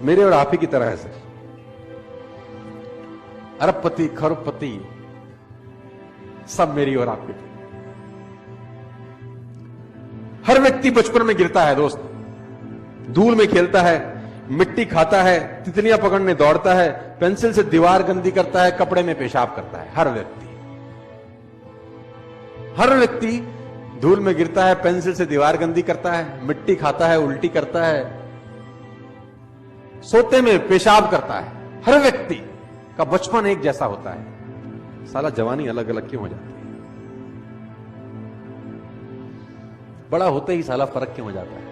मेरे और आप ही की तरह है सर। अरबपति खरबपति सब मेरी और आपकी। हर व्यक्ति बचपन में गिरता है दोस्त, धूल में खेलता है, मिट्टी खाता है, तितलियां पकड़ने दौड़ता है, पेंसिल से दीवार गंदी करता है, कपड़े में पेशाब करता है। हर व्यक्ति धूल में गिरता है, पेंसिल से दीवार गंदी करता है, मिट्टी खाता है, उल्टी करता है, सोते में पेशाब करता है। हर व्यक्ति का बचपन एक जैसा होता है, साला जवानी अलग अलग क्यों हो जाती है? बड़ा होते ही साला फर्क क्यों हो जाता है?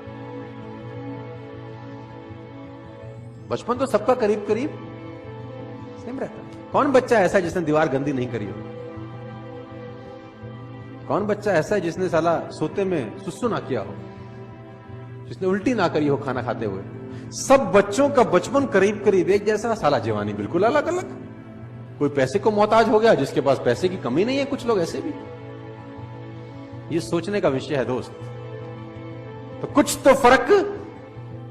बचपन तो सबका करीब करीब सेम रहता है। कौन बच्चा ऐसा है जिसने दीवार गंदी नहीं करी हो? कौन बच्चा ऐसा है जिसने साला सोते में सुसु ना किया हो, जिसने उल्टी ना करी हो खाना खाते हुए? सब बच्चों का बचपन करीब करीब एक जैसा, साला जवानी बिल्कुल अलग अलग। कोई पैसे को मोहताज हो गया, जिसके पास पैसे की कमी नहीं है, कुछ लोग ऐसे भी। ये सोचने का विषय है दोस्त। तो कुछ तो फर्क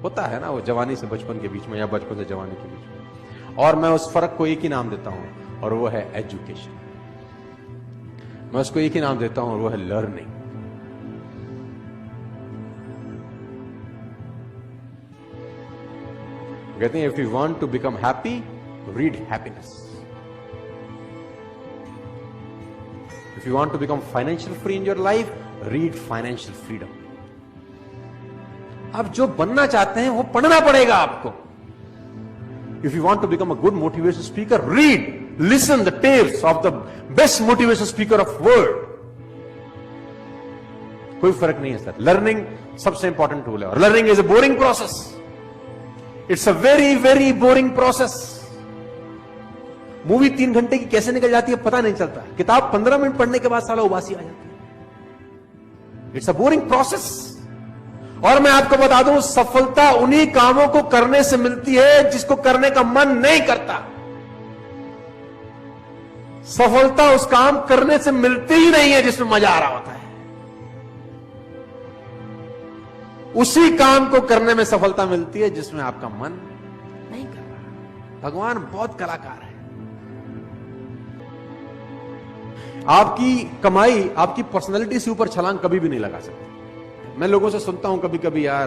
होता है ना वो जवानी से बचपन के बीच में, या बचपन से जवानी के बीच में। और मैं उस फर्क को एक ही नाम देता हूं, और वो है एजुकेशन। मैं उसको एक ही नाम देता हूं, और वो है लर्निंग। कहते हैं, if you want to become happy, read happiness. If you want to become financial free in your life, read financial freedom. आप जो बनना चाहते हैं वो पढ़ना पड़ेगा आपको। If you want to become a good motivation speaker, read, listen the tales of the best motivation speaker of world. कोई फर्क नहीं है सर। लर्निंग सबसे इंपॉर्टेंट टूल है, और learning is a boring process. It's a very very boring process. Movie 3 घंटे की कैसे निकल जाती है पता नहीं चलता। किताब 15 मिनट पढ़ने के बाद साला उबासी आ जाती है। It's a boring process. और मैं आपको बता दूं, सफलता उन्हीं कामों को करने से मिलती है जिसको करने का मन नहीं करता। सफलता उस काम करने से मिलती ही नहीं है जिसमें मजा आ रहा होता है। उसी काम को करने में सफलता मिलती है जिसमें आपका मन नहीं कर रहा। भगवान बहुत कलाकार है। आपकी कमाई आपकी पर्सनैलिटी से ऊपर छलांग कभी भी नहीं लगा सकती। मैं लोगों से सुनता हूं कभी कभी, यार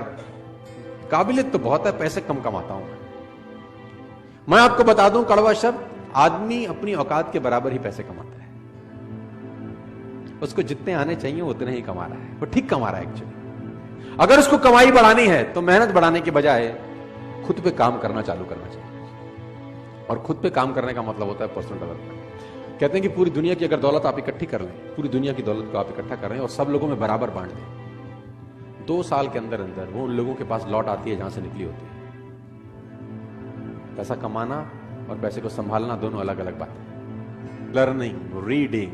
काबिलियत तो बहुत है, पैसे कम कमाता हूं। मैं आपको बता दूं कड़वा शब्द, आदमी अपनी औकात के बराबर ही पैसे कमाता है। उसको जितने आने चाहिए उतने ही कमा रहा है, वो ठीक कमा रहा है एक्चुअली। अगर उसको कमाई बढ़ानी है तो मेहनत बढ़ाने के बजाय खुद पे काम करना चालू करना चाहिए। और खुद पे काम करने का मतलब होता है पर्सनल डेवलपमेंट। कहते हैं कि पूरी दुनिया की अगर दौलत आप इकट्ठी कर लें, पूरी दुनिया की दौलत को आप इकट्ठा कर रहे हैं और सब लोगों में बराबर बांट दें, 2 साल के अंदर अंदर वो उन लोगों के पास लौट आती है जहां से निकली होती है। पैसा कमाना और पैसे को संभालना दोनों अलग अलग बातें हैं। Learning, reading.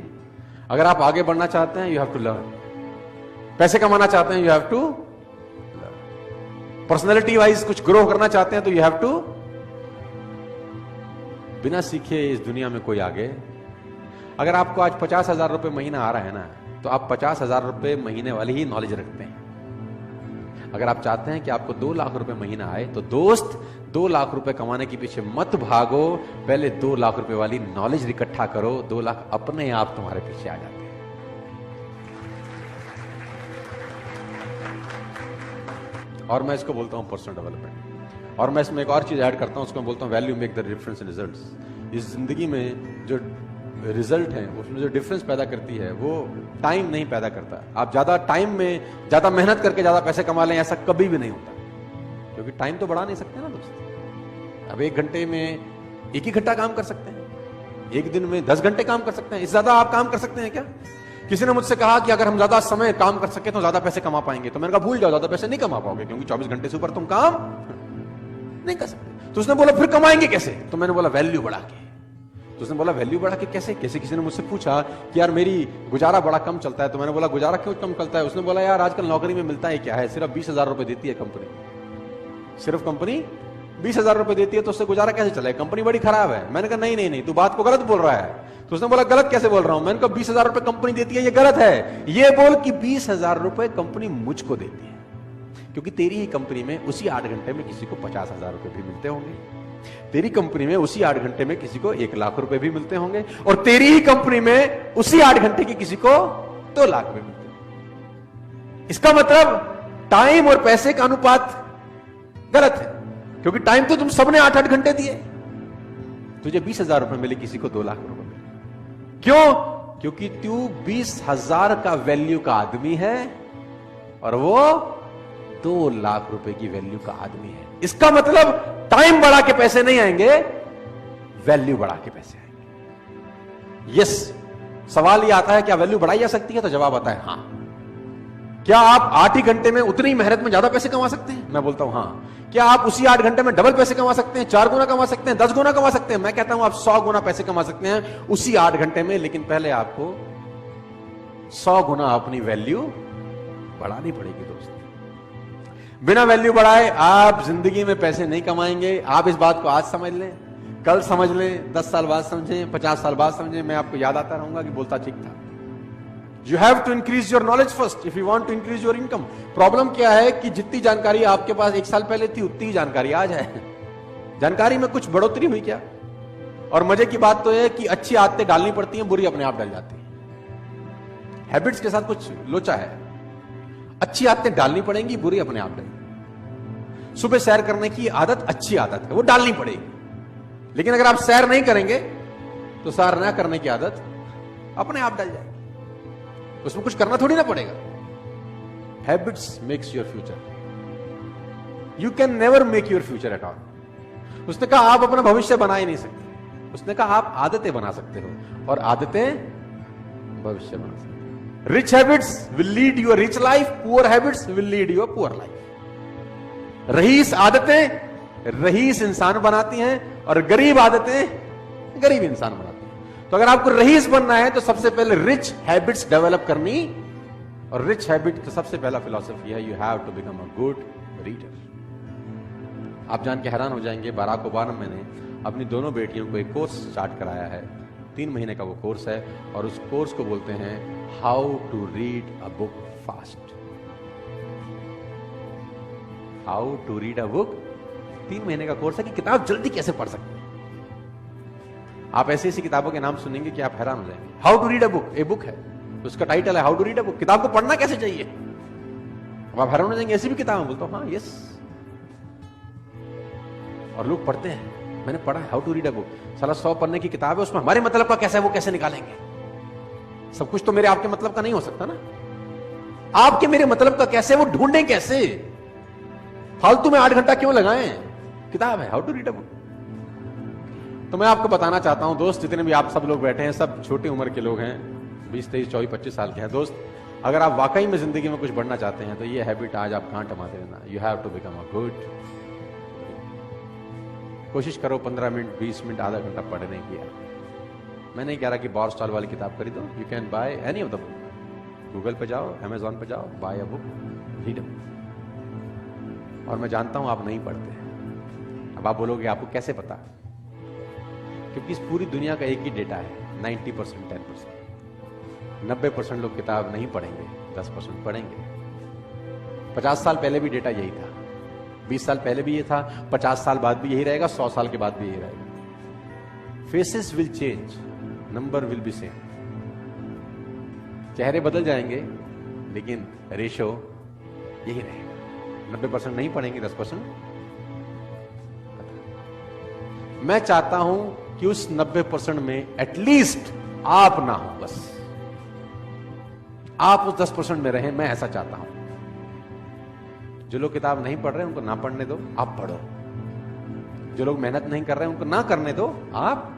अगर आप आगे बढ़ना चाहते हैं, यू हैव टू लर्न। पैसे कमाना चाहते हैं, you have to learn. Personality wise कुछ ग्रो करना चाहते हैं तो यू हैव टू। बिना सीखे इस दुनिया में कोई आगे। अगर आपको आज 50,000 रुपए महीना आ रहा है ना, तो आप 50,000 रुपए महीने वाली ही नॉलेज रखते हैं। अगर आप चाहते हैं कि आपको 2 लाख रुपए महीना आए, तो दोस्त 2 लाख रुपए कमाने के पीछे मत भागो, पहले 2 लाख रुपए वाली नॉलेज इकट्ठा करो। 2 लाख अपने आप तुम्हारे पीछे आ जाते हैं। और मैं इसको बोलता हूं पर्सनल डेवलपमेंट। और मैं इसमें एक और चीज ऐड करता हूं, उसको मैं बोलता हूं value make the difference in results. इस जिंदगी में जो रिजल्ट है, उसमें जो डिफरेंस पैदा करती है, वो टाइम नहीं पैदा करता। आप ज्यादा टाइम में ज्यादा मेहनत करके ज्यादा पैसे कमा लें, ऐसा कभी भी नहीं होता, क्योंकि टाइम तो बढ़ा नहीं सकते ना दोस्त। अब 1 घंटे में 1 ही घंटा काम कर सकते हैं, 1 दिन में 10 घंटे काम कर सकते हैं। इससे ज्यादा आप काम कर सकते हैं क्या? किसी ने मुझसे कहा कि अगर हम ज्यादा समय काम कर सके तो ज्यादा पैसे कमा पाएंगे। तो मैंने कहा भूल जाओ, ज्यादा पैसे नहीं कमा पाओगे, क्योंकि 24 घंटे से ऊपर तुम काम नहीं कर सकते। तो उसने बोला फिर कमाएंगे कैसे? तो मैंने बोला वैल्यू बढ़ा के। तो उसने बोला वैल्यू बढ़ा के कैसे? किसी ने मुझसे पूछा कि यार मेरी गुजारा बड़ा कम चलता है। तो मैंने बोला गुजारा क्यों कम चलता है? उसने बोला यार आजकल नौकरी में मिलता है क्या है, सिर्फ 20,000 रुपए देती है कंपनी। सिर्फ कंपनी 20,000 रुपए देती है, तो उससे गुजारा कैसे चले? कंपनी बड़ी खराब है। मैंने कहा नहीं, तू बात को गलत बोल रहा है। तो उसने बोला गलत कैसे बोल रहा हूं? मैंने कहा 20,000 रुपए कंपनी देती है, ये गलत है। ये बोल कि 20,000 रुपए कंपनी मुझको देती है। क्योंकि तेरी ही कंपनी में उसी 8 घंटे में किसी को 50,000 रुपए भी मिलते होंगे, तेरी कंपनी में उसी 8 घंटे में किसी को 1 लाख रुपए भी मिलते होंगे, और तेरी ही कंपनी में उसी 8 घंटे की किसी को 2 लाख भी मिलते होंगे। इसका मतलब टाइम और पैसे का अनुपात गलत है, क्योंकि टाइम तो तुम सबने 8-8 घंटे दिए, तुझे 20,000 रुपए मिले, किसी को 2 लाख रुपए मिले। क्यों? क्योंकि तू 20,000 का वैल्यू का आदमी है और वो 2 लाख रुपए की वैल्यू का आदमी है। इसका मतलब टाइम बढ़ा के पैसे नहीं आएंगे, वैल्यू बढ़ा के पैसे आएंगे। यस, सवाल यह आता है क्या वैल्यू बढ़ाई जा सकती है? तो जवाब आता है हां। क्या आप 8 ही घंटे में उतनी ही मेहनत में ज्यादा पैसे कमा सकते हैं? मैं बोलता हूं हां। क्या आप उसी 8 घंटे में डबल पैसे कमा सकते हैं, 4 गुना कमा सकते हैं, 10 गुना कमा सकते हैं? मैं कहता हूं आप 100 गुना पैसे कमा सकते हैं उसी 8 घंटे में, लेकिन पहले आपको 100 गुना अपनी वैल्यू बढ़ानी पड़ेगी दोस्त। बिना वैल्यू बढ़ाए आप जिंदगी में पैसे नहीं कमाएंगे। आप इस बात को आज समझ लें, कल समझ लें, 10 साल बाद समझें, 50 साल बाद समझें, मैं आपको याद आता रहूंगा कि बोलता ठीक था। You have to increase your knowledge first if you want to increase your income. Problem क्या है कि जितनी जानकारी आपके पास 1 साल पहले थी उतनी ही जानकारी आज है। जानकारी में कुछ बढ़ोतरी हुई क्या? और मजे की बात तो है कि अच्छी आदतें डालनी पड़ती हैं, बुरी अपने आप डल जाती हैं। हैबिट्स के साथ कुछ लोचा है, अच्छी आदतें डालनी पड़ेंगी, बुरी अपने आप डल। सुबह सैर करने की आदत अच्छी आदत है, वो डालनी पड़ेगी, लेकिन अगर आप सैर नहीं करेंगे तो सैर न करने की आदत अपने आप डल जाएगी, उसमें कुछ करना थोड़ी ना पड़ेगा। Habits makes your future, you can never make your future at all. उसने कहा आप अपना भविष्य बना ही नहीं सकते, उसने कहा आप आदतें बना सकते हो, और आदतें भविष्य बना सकते हो। Rich habits will lead you a rich life, poor habits will lead you a poor life. रईस आदतें रईस इंसान बनाती हैं, और गरीब आदतें गरीब इंसान बनाती हैं। तो अगर आपको रईस बनना है तो सबसे पहले रिच हैबिट्स डेवलप करनी, और रिच हैबिट का सबसे पहला फिलॉसफी है you have to become a good reader. आप जान के हैरान हो जाएंगे, बराक ओबामा ने अपनी दोनों बेटियों को एक कोर्स स्टार्ट कराया है, 3 महीने का वो कोर्स है, और उस कोर्स को बोलते हैं how to read a book fast. How to read a book, 3 महीने का कोर्स है कि किताब जल्दी कैसे पढ़ सकते हैं। आप ऐसी ऐसी किताबों के नाम सुनेंगे कि आप हैरान हो जाएंगे। How to read a book, a book है, उसका टाइटल है how to read a book. किताब को पढ़ना कैसे चाहिए, अब आप हैरान हो जाएंगे, ऐसी भी किताब है। बोलता हूं हाँ यस, और लोग पढ़ते हैं। मैंने पढ़ा है how to read a book, साला 100 पन्ने की किताब है, उसमें हमारे मतलब का कैसा है वो कैसे निकालेंगे? सब कुछ तो मेरे आपके मतलब का नहीं हो सकता ना। आपके मेरे मतलब का कैसे, वो ढूंढें कैसे? फालतू में 8 घंटा क्यों लगाएं? किताब है how to read a book. तो मैं आपको बताना चाहता हूं दोस्त, जितने भी आप सब लोग बैठे हैं, सब छोटी उम्र के लोग हैं, 20, 23, 24, 25 साल के हैं दोस्त। अगर आप वाकई में जिंदगी में कुछ बढ़ना चाहते हैं तो ये हैबिट आज आप गांठ मारते रहना, you have to become a good. कोशिश करो 15 मिनट, 20 मिनट, आधा घंटा पढ़ने की। मैं नहीं कह रहा कि बॉरस्टॉल वाली किताब खरीदो, you can buy any of the book. Google पे जाओ, अमेजॉन पे जाओ, buy a book, read a book. और मैं जानता हूं आप नहीं पढ़ते। अब आप बोलोगे आपको कैसे पता? क्योंकि इस पूरी दुनिया का एक ही डेटा है, 90%, 10%। 90% लोग किताब नहीं पढ़ेंगे, 10% पढ़ेंगे। 50 साल पहले भी डेटा यही था, 20 साल पहले भी ये था, 50 साल बाद भी यही रहेगा, 100 साल के बाद भी यही रहेगा। Faces will change, number will be same. चेहरे बदल जाएंगे, लेकिन रेशो यही रहेगा। 90% नहीं पढ़ेंगे, 10%। मैं चाहता हूं कि उस 90% में एटलीस्ट आप ना हो, बस आप उस 10% में रहें। मैं ऐसा चाहता हूं। जो लोग किताब नहीं पढ़ रहे उनको ना पढ़ने दो, आप पढ़ो। जो लोग मेहनत नहीं कर रहे उनको ना करने दो, आप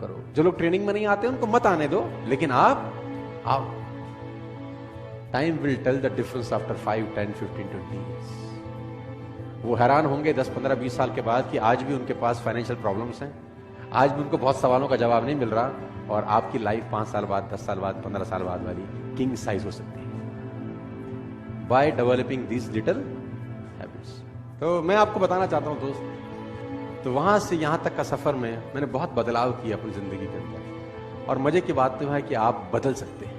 करो। जो लोग ट्रेनिंग में नहीं आते उनको मत आने दो, लेकिन आप आओ। Time will tell the difference after 5, 10, 15, 20 years। वो हैरान होंगे 10, 15, 20 साल के बाद कि आज भी उनके पास फाइनेंशियल प्रॉब्लम्स हैं, आज भी उनको बहुत सवालों का जवाब नहीं मिल रहा, और आपकी लाइफ 5 साल बाद, 10 साल बाद, 15 साल बाद वाली किंग साइज हो सकती है by developing these little habits. तो मैं आपको बताना चाहता हूं दोस्त, तो वहां से यहां तक का सफर में मैंने बहुत बदलाव किया अपनी जिंदगी के अंदर। और मजे की बात तो है कि आप बदल सकते हैं,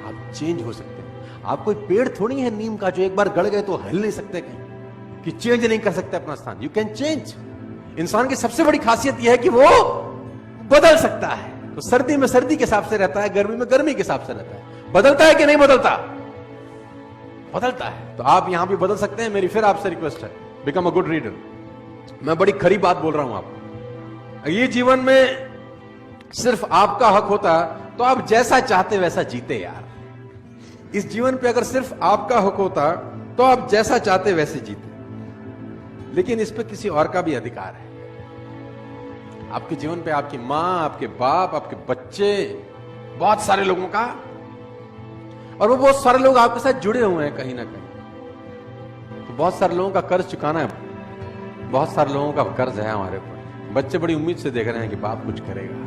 आप चेंज हो सकते हैं। आप कोई पेड़ थोड़ी है नीम का जो एक बार गड़ गए तो हिल नहीं सकते कहीं, कि चेंज नहीं कर सकते अपना स्थान। You can change. इंसान की सबसे बड़ी खासियत यह है कि वो बदल सकता है। तो सर्दी में सर्दी के हिसाब से रहता है, गर्मी में गर्मी के हिसाब से रहता है। बदलता है कि नहीं बदलता? बदलता है। तो आप यहां भी बदल सकते हैं। मेरी फिर आपसे रिक्वेस्ट है, बिकम अ गुड रीडर। मैं बड़ी खरी बात बोल रहा हूं आपको। ये जीवन में सिर्फ आपका हक होता तो आप जैसा चाहते वैसा जीते यार। इस जीवन पे अगर सिर्फ आपका हक होता तो आप जैसा चाहते वैसे जीते, लेकिन इस पे किसी और का भी अधिकार है। आपके जीवन पे आपकी मां, आपके बाप, आपके बच्चे, बहुत सारे लोगों का, और वो बहुत सारे लोग आपके साथ जुड़े हुए हैं कहीं ना कहीं। तो बहुत सारे लोगों का कर्ज चुकाना है, बहुत सारे लोगों का कर्ज है हमारे ऊपर। बच्चे बड़ी उम्मीद से देख रहे हैं कि बाप कुछ करेगा,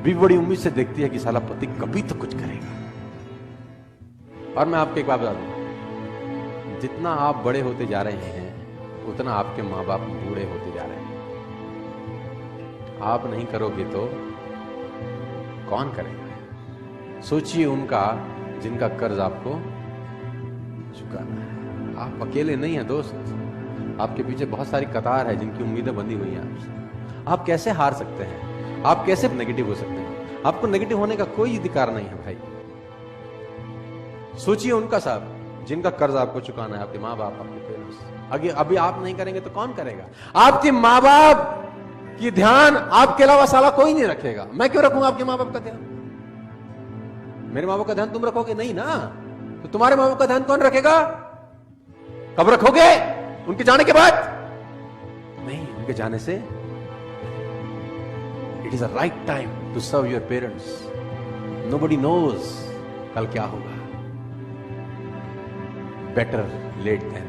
भी बड़ी उम्मीद से देखती है कि साला पति कभी तो कुछ करेगा। और मैं आपको एक बात बता दूं, जितना आप बड़े होते जा रहे हैं उतना आपके मां बाप बूढ़े होते जा रहे हैं। आप नहीं करोगे तो कौन करेगा? सोचिए उनका जिनका कर्ज आपको चुकाना है। आप अकेले नहीं हैं दोस्त, आपके पीछे बहुत सारी कतार है जिनकी उम्मीदें बंधी हुई हैं आपसे। आप कैसे हार सकते हैं? आप कैसे नेगेटिव हो सकते हैं? आपको नेगेटिव होने का कोई अधिकार नहीं है भाई। सोचिए उनका साहब जिनका कर्ज आपको चुकाना है, आपके माँ बाप, आपके पेरेंट्स। अभी आप नहीं करेंगे तो कौन करेगा? आपके माँ बाप की ध्यान आपके अलावा साला कोई नहीं रखेगा। मैं क्यों रखूंगा आपके माँ बाप का ध्यान? मेरे माँ बाप का ध्यान तुम रखोगे नहीं ना, तो तुम्हारे माँ बाप का ध्यान कौन रखेगा? कब रखोगे? उनके जाने के बाद नहीं, उनके जाने से। It is a right time to serve your parents. Nobody knows कल क्या होगा। Better late than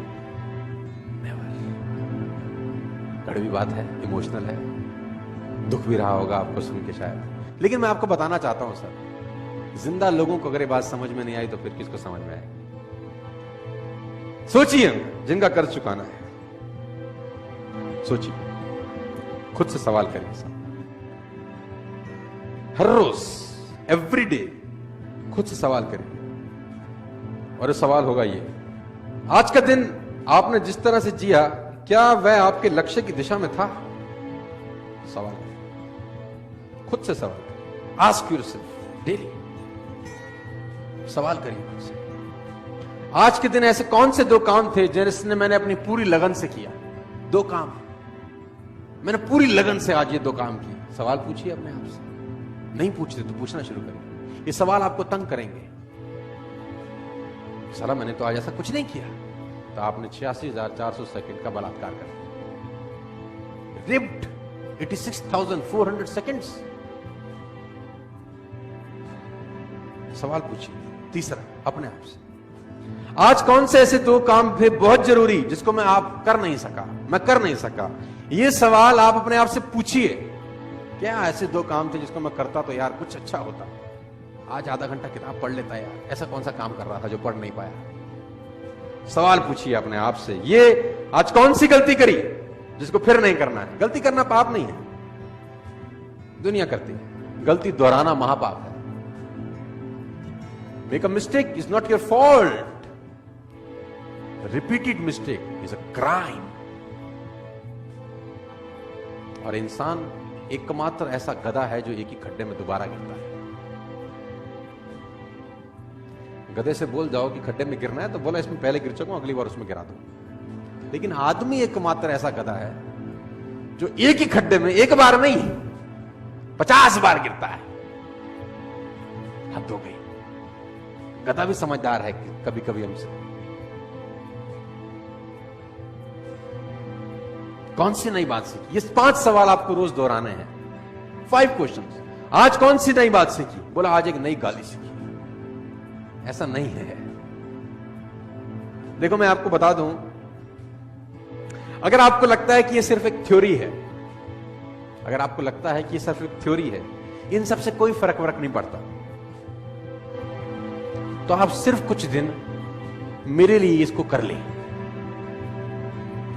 never. कड़वी बात है, इमोशनल है, दुख भी रहा होगा आपको सुन के शायद, लेकिन मैं आपको बताना चाहता हूं सर, जिंदा लोगों को अगर ये बात समझ में नहीं आई तो फिर किसको समझ में आएगी? सोचिए जिनका कर्ज चुकाना है, सोचिए, खुद से सवाल करिए साहब, हर रोज, एवरी डे खुद से सवाल करिए। और ये सवाल होगा ये, आज का दिन आपने जिस तरह से जिया, क्या वह आपके लक्ष्य की दिशा में था? सवाल करिए, खुद से सवाल करिए। आस्क योरसेल्फ डेली, सवाल करिए खुद से, आज के दिन ऐसे कौन से 2 काम थे जिसने मैंने अपनी पूरी लगन से किया? 2 काम मैंने पूरी लगन से आज ये 2 काम किए। सवाल पूछिए अपने आप से। नहीं पूछते तो पूछना शुरू करिए। ये सवाल आपको तंग करेंगे। साला मैंने तो आज ऐसा कुछ नहीं किया, तो आपने 86,400 सेकंड का बलात्कार कर दिया। Ripped 86,400 seconds. सवाल पूछिए। तीसरा, अपने आप से, आज कौन से ऐसे 2 काम थे बहुत जरूरी जिसको मैं कर नहीं सका? ये सवाल आप अपने आप से पूछिए। क्या ऐसे 2 काम थे जिसको मैं करता तो यार कुछ अच्छा होता? आज आधा घंटा किताब पढ़ लेता यार, ऐसा कौन सा काम कर रहा था जो पढ़ नहीं पाया? सवाल पूछिए अपने आप से। ये आज कौन सी गलती करी जिसको फिर नहीं करना है? गलती करना पाप नहीं है, दुनिया करती है। गलती दोहराना महापाप है। Make a mistake is not your fault, repeated mistake is a crime. और इंसान एकमात्र ऐसा गधा है जो एक ही खड्डे में दोबारा गिरता है। गधे से बोल जाओ कि खड्डे में गिरना है तो बोला इसमें पहले गिर चुका हूं, अगली बार उसमें गिरा दो। लेकिन आदमी एकमात्र ऐसा गधा है जो एक ही खड्डे में एक बार नहीं 50 बार गिरता है। हद हो गई। गधा भी समझदार है कभी कभी हमसे। कौन सी नई बात सीखी? ये 5 सवाल आपको रोज दोहराने हैं। 5 क्वेश्चंस। आज कौन सी नई बात सीखी? बोला आज एक नई गाली सीखी। ऐसा नहीं है। देखो मैं आपको बता दूं, अगर आपको लगता है कि ये सिर्फ एक थ्योरी है, अगर आपको लगता है कि ये सिर्फ एक थ्योरी है, इन सबसे कोई फर्क नहीं पड़ता, तो आप सिर्फ कुछ दिन मेरे लिए इसको कर लें।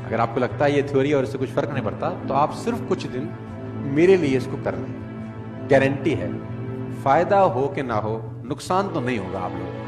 अगर आपको लगता है ये थ्योरी और इससे कुछ फर्क नहीं पड़ता, तो आप सिर्फ कुछ दिन मेरे लिए इसको कर लें। गारंटी है, फायदा हो कि ना हो, नुकसान तो नहीं होगा आप लोगों को।